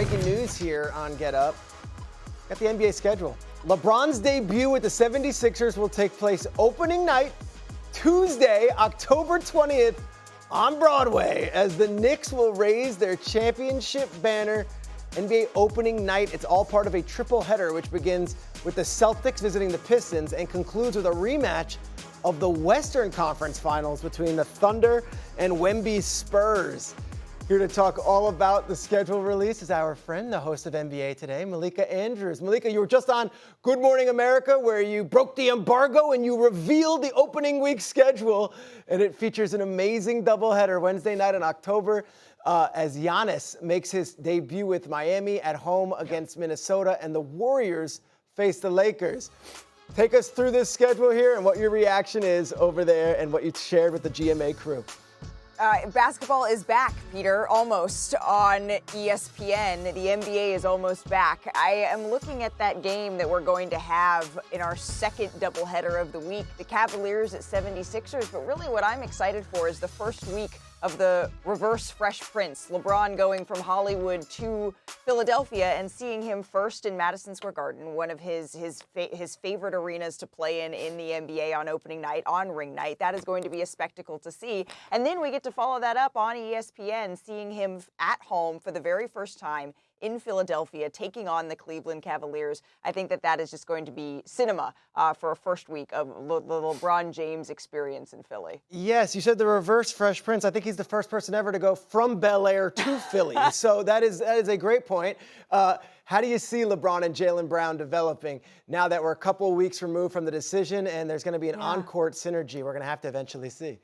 breaking news here on Get Up. Got the NBA schedule. LeBron's debut with the 76ers will take place opening night, Tuesday, October 20th, on Broadway, as the Knicks will raise their championship banner. NBA opening night, it's all part of a triple header, which begins with the Celtics visiting the Pistons and concludes with a rematch of the Western Conference Finals between the Thunder and Wemby's Spurs. Here to talk all about the schedule release is our friend, the host of NBA Today, Malika Andrews. Malika, you were just on Good Morning America, where you broke the embargo and you revealed the opening week schedule, and it features an amazing doubleheader Wednesday night in October as Giannis makes his debut with Miami at home against Minnesota, and the Warriors face the Lakers. Take us through this schedule here and what your reaction is over there and what you shared with the GMA crew. Basketball is back, Peter, almost on ESPN. The NBA is almost back. I am looking at that game that we're going to have in our second doubleheader of the week, the Cavaliers at 76ers. But really what I'm excited for is the first week of the reverse Fresh Prince. LeBron going from Hollywood to Philadelphia and seeing him first in Madison Square Garden, one of his favorite arenas to play in the NBA on opening night, on ring night. That is going to be a spectacle to see. And then we get to follow that up on ESPN, seeing him at home for the very first time in Philadelphia, taking on the Cleveland Cavaliers. I think that is just going to be cinema for a first week of the LeBron James experience in Philly. Yes, you said the reverse Fresh Prince. I think he's the first person ever to go from Bel Air to Philly. So that is a great point. How do you see LeBron and Jaylen Brown developing now that we're a couple of weeks removed from the decision and there's going to be an on-court synergy we're going to have to eventually see?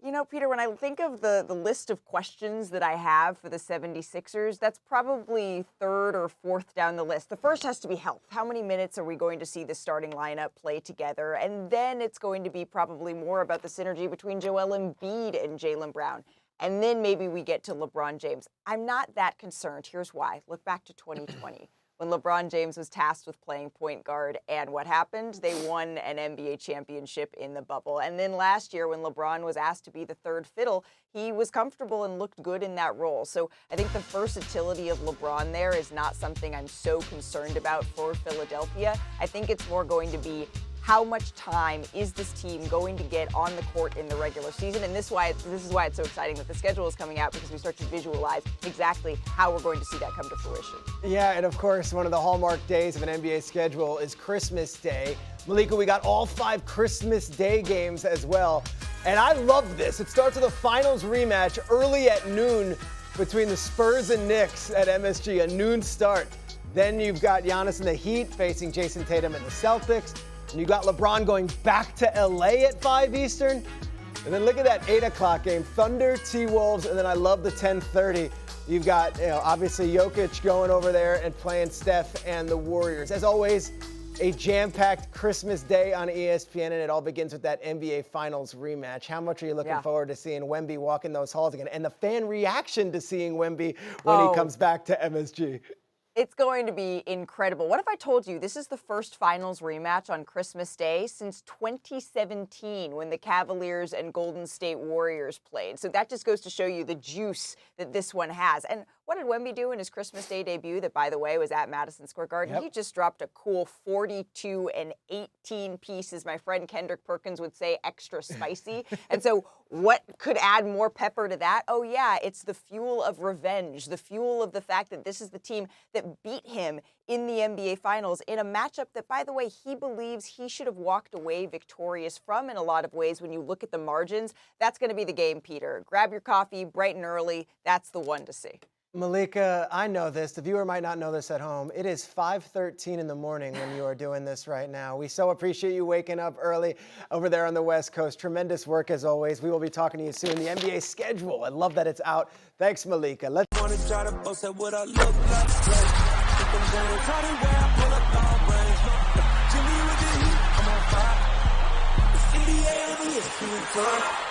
You know, Peter, when I think of the list of questions that I have for the 76ers, that's probably third or fourth down the list. The first has to be health. How many minutes are we going to see the starting lineup play together? And then it's going to be probably more about the synergy between Joel Embiid and Jaylen Brown. And then maybe we get to LeBron James. I'm not that concerned. Here's why. Look back to 2020. When LeBron James was tasked with playing point guard, and what happened? They won an NBA championship in the bubble. And then last year, when LeBron was asked to be the third fiddle, he was comfortable and looked good in that role. So I think the versatility of LeBron there is not something I'm so concerned about for Philadelphia. I think it's more going to be how much time is this team going to get on the court in the regular season? And this is why it's so exciting that the schedule is coming out, because we start to visualize exactly how we're going to see that come to fruition. Yeah, and of course, one of the hallmark days of an NBA schedule is Christmas Day. Malika, we got all 5 Christmas Day games as well. And I love this. It starts with a finals rematch early at noon between the Spurs and Knicks at MSG, a noon start. Then you've got Giannis and the Heat facing Jason Tatum and the Celtics. And you got LeBron going back to LA at 5 Eastern. And then look at that 8 o'clock game, Thunder, T-Wolves, and then I love the 10:30. You've got, obviously Jokic going over there and playing Steph and the Warriors. As always, a jam-packed Christmas Day on ESPN, and it all begins with that NBA Finals rematch. How much are you looking forward to seeing Wemby walk in those halls again? And the fan reaction to seeing Wemby when he comes back to MSG. It's going to be incredible. What if I told you this is the first finals rematch on Christmas Day since 2017, when the Cavaliers and Golden State Warriors played? So that just goes to show you the juice that this one has. And what did Wemby do in his Christmas Day debut that, by the way, was at Madison Square Garden? Yep. He just dropped a cool 42 and 18 pieces. My friend Kendrick Perkins would say extra spicy. And so what could add more pepper to that? Oh, yeah, it's the fuel of revenge, the fuel of the fact that this is the team that beat him in the NBA Finals in a matchup that, by the way, he believes he should have walked away victorious from in a lot of ways when you look at the margins. That's going to be the game, Peter. Grab your coffee bright and early. That's the one to see. Malika, I know this. The viewer might not know this at home. It is 5:13 in the morning when you are doing this right now. We so appreciate you waking up early over there on the West Coast. Tremendous work as always. We will be talking to you soon. The NBA schedule. I love that it's out. Thanks, Malika. Let's try to post at what I look like.